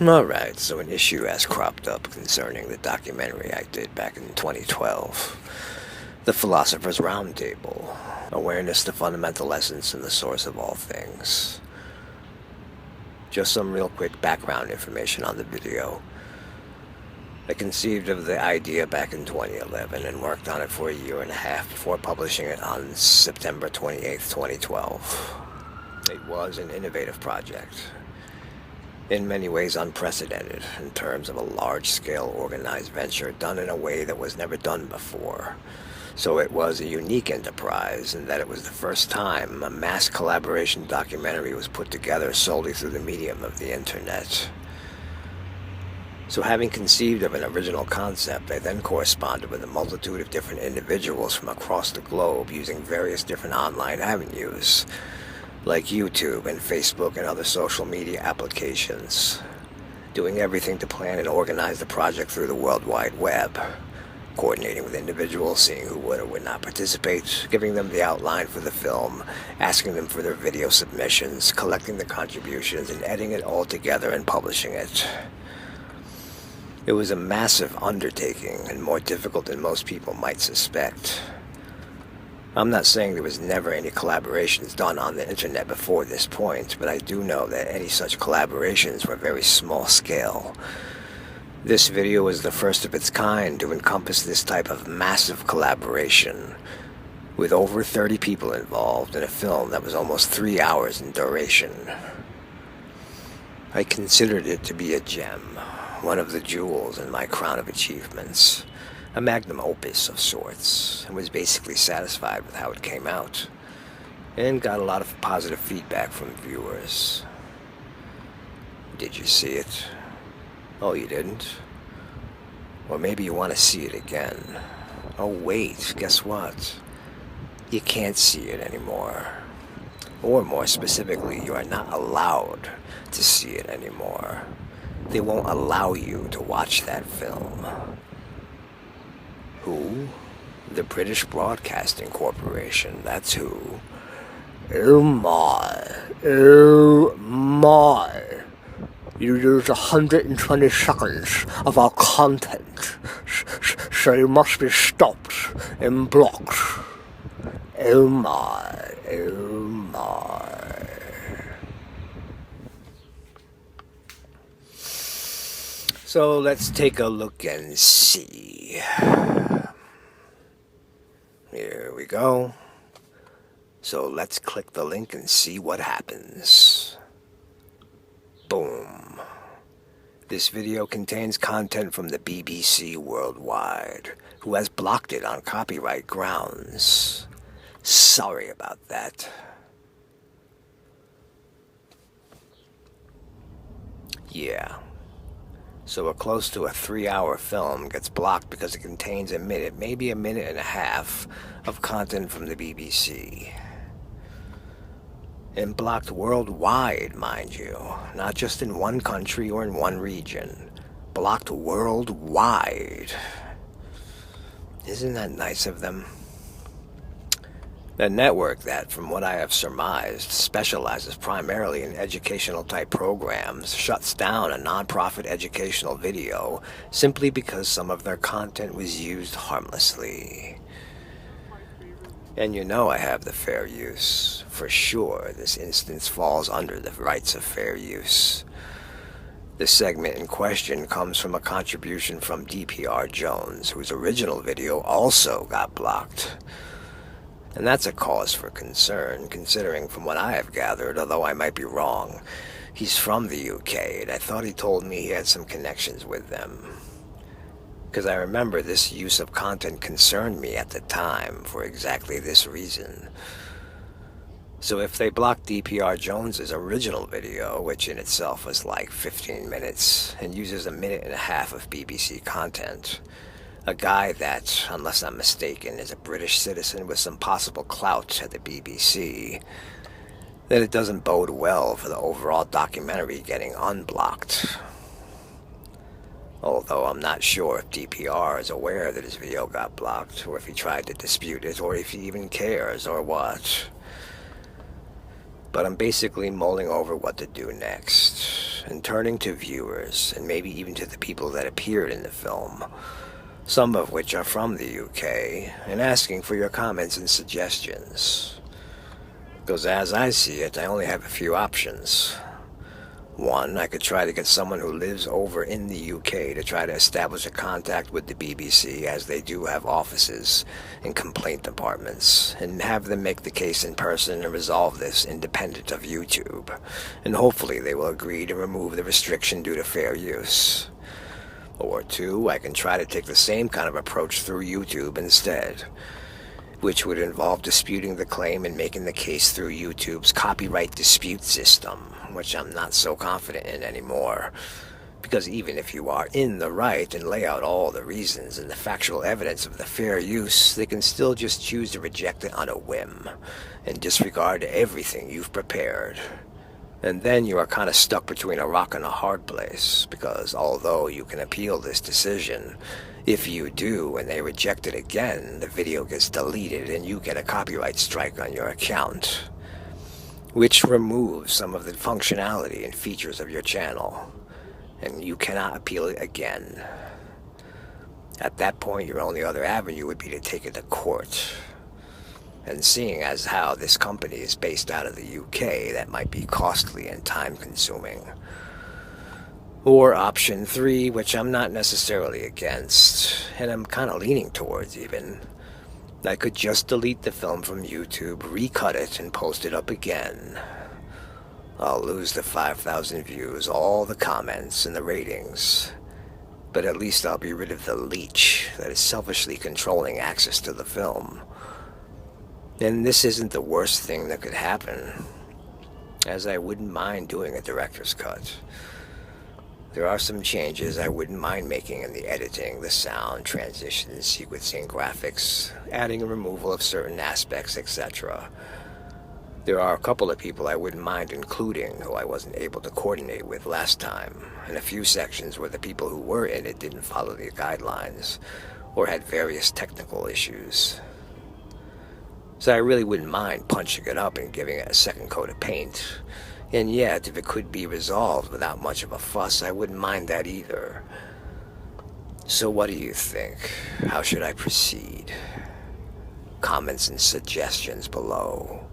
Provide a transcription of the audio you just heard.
Alright, so an issue has cropped up concerning the documentary I did back in 2012. The Philosopher's Roundtable. Awareness, the fundamental essence and the source of all things. Just some real quick background information on the video. I conceived of the idea back in 2011 and worked on it for a year and a half before publishing it on September 28th, 2012. It was an innovative project. In many ways unprecedented in terms of a large-scale organized venture done in a way that was never done before. So it was a unique enterprise in that it was the first time a mass collaboration documentary was put together solely through the medium of the internet. So having conceived of an original concept, I then corresponded with a multitude of different individuals from across the globe using various different online avenues, like YouTube and Facebook and other social media applications, doing everything to plan and organize the project through the World Wide Web, coordinating with individuals, seeing who would or would not participate, giving them the outline for the film, asking them for their video submissions, collecting the contributions, and editing it all together and publishing it. It was a massive undertaking and more difficult than most people might suspect. I'm not saying there was never any collaborations done on the internet before this point, but I do know that any such collaborations were very small scale. This video was the first of its kind to encompass this type of massive collaboration, with over 30 people involved in a film that was almost 3 hours in duration. I considered it to be a gem, one of the jewels in my crown of achievements. A magnum opus of sorts, and was basically satisfied with how it came out, and got a lot of positive feedback from viewers. Did you see it? Oh, you didn't? Or maybe you want to see it again. Oh wait, guess what? You can't see it anymore. Or more specifically, you are not allowed to see it anymore. They won't allow you to watch that film. Who? The British Broadcasting Corporation, that's who. Oh my. Oh my. You use 120 seconds of our content, so you must be stopped and blocked. Oh my. Oh my. So let's take a look and see. Here we go. So let's click the link and see what happens. Boom. This video contains content from the BBC Worldwide, who has blocked it on copyright grounds. Sorry about that. Yeah. So close to a 3-hour film gets blocked because it contains a minute, maybe a minute and a half, of content from the BBC. And blocked worldwide, mind you, not just in one country or in one region. Blocked worldwide. Isn't that nice of them? The network that, from what I have surmised, specializes primarily in educational-type programs shuts down a non-profit educational video simply because some of their content was used harmlessly. And you know I have the fair use. For sure, this instance falls under the rights of fair use. The segment in question comes from a contribution from DPR Jones, whose original video also got blocked. And that's a cause for concern, considering from what I have gathered, although I might be wrong, he's from the UK, and I thought he told me he had some connections with them. Because I remember this use of content concerned me at the time for exactly this reason. So if they blocked DPR Jones's original video, which in itself was like 15 minutes, and uses a minute and a half of BBC content, a guy that, unless I'm mistaken, is a British citizen with some possible clout at the BBC, then it doesn't bode well for the overall documentary getting unblocked. Although I'm not sure if DPR is aware that his video got blocked, or if he tried to dispute it, or if he even cares, or what. But I'm basically mulling over what to do next. and turning to viewers, and maybe even to the people that appeared in the film, some of which are from the UK, and asking for your comments and suggestions. Because as I see it, I only have a few options. One, I could try to get someone who lives over in the UK to try to establish a contact with the BBC, as they do have offices and complaint departments, and have them make the case in person and resolve this independent of YouTube. And hopefully they will agree to remove the restriction due to fair use. Or two, I can try to take the same kind of approach through YouTube instead, which would involve disputing the claim and making the case through YouTube's copyright dispute system, which I'm not so confident in anymore. Because even if you are in the right and lay out all the reasons and the factual evidence of the fair use, they can still just choose to reject it on a whim and disregard everything you've prepared. And then you are kind of stuck between a rock and a hard place, because although you can appeal this decision, if you do and they reject it again, the video gets deleted and you get a copyright strike on your account, which removes some of the functionality and features of your channel, and you cannot appeal it again. At that point, your only other avenue would be to take it to court. And seeing as how this company is based out of the UK, that might be costly and time-consuming. Or option 3, which I'm not necessarily against, and I'm kind of leaning towards even, I could just delete the film from YouTube, recut it, and post it up again. I'll lose the 5,000 views, all the comments, and the ratings, but at least I'll be rid of the leech that is selfishly controlling access to the film. And this isn't the worst thing that could happen, as I wouldn't mind doing a director's cut. There are some changes I wouldn't mind making in the editing, the sound, transitions, sequencing, graphics, adding and removal of certain aspects, etc. There are a couple of people I wouldn't mind including who I wasn't able to coordinate with last time, and a few sections where the people who were in it didn't follow the guidelines, or had various technical issues. So I really wouldn't mind punching it up and giving it a second coat of paint. And yet, if it could be resolved without much of a fuss, I wouldn't mind that either. So what do you think? How should I proceed? Comments and suggestions below.